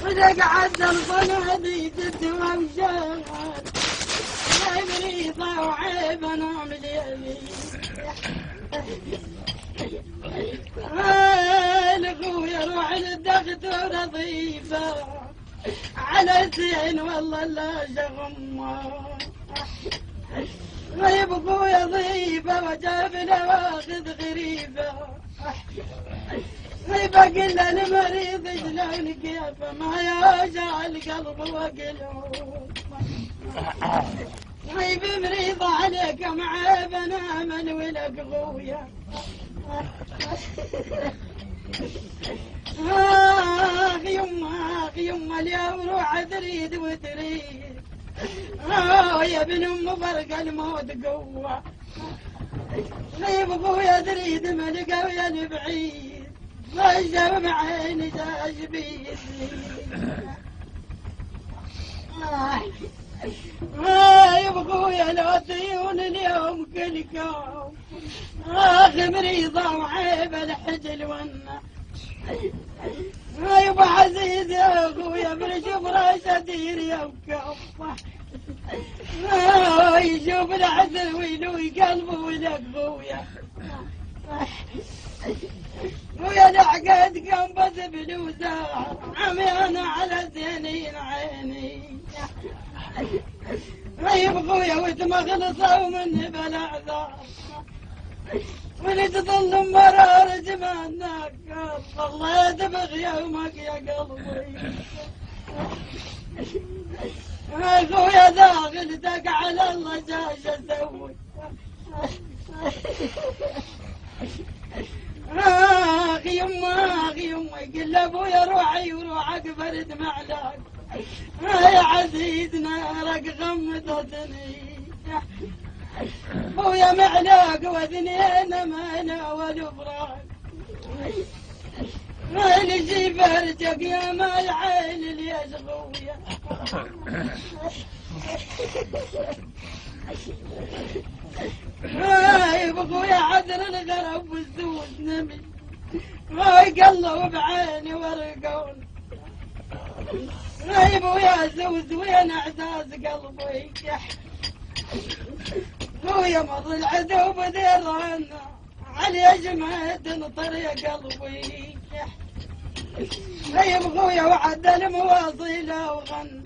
وإذا قعدت الصنادي تتوى وشغل لا بريضة وعيب أنا ملياني الأخويا روح للدكتور ضيفة على زين والله لا شغمه غيب أخويا ضيفة وجابنا واخذ غريبة غيب أقل المريض شلون كيف ما يوجع القلب وقلوب غيب مريض عليك معيب أنا من ولك أخويا آخ يما اليوم روح تريد وتريد يا ابن أم فرق الموت قوة غيب أخويا تريد ملقى ويا البعيد ما جاب عيني جاج بيدي غيب أخويا لو تيون اليوم كلكم آخ مريضة وعيب الحجل والنار غيب عزيز يا أخويا برشوف راس دير يبكى يشوف العسل ويلوي قلبه ولك خويا ويا العقد كان بس بلوزة عمي أنا على زينين عيني غيب خويا وتمخلصة ومني بلا عذاب ولتظل مرار جمانك الله تبغي يومك يا قلبي اخويا داخلتك على الله جاش اسوي اخي يما قل ابويا روحي وروحك فرد معلاك يا عزيز نارك غمضتني ويا معلاك واثنين ما ناول فراق ما لجي فرجك يا مال عين اللي يشغويا يبقوا عذر الغرب والزود نمي ما يقلوا بعيني ورقون غيبوا يا زوز وين اعزاز قلبي خويا مضى العدو بديران علي جمعت طريق قلبي غيب خويا وعد المواصيل وغن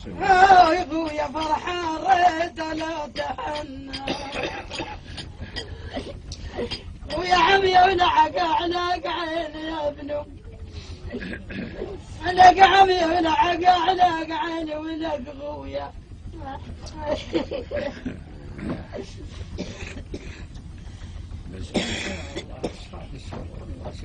يا خويا فرحان ريت لا تحنى ويا عمي ولعق على عيني يا ابنو لك عمي ولعق على عيني ولك خويا بس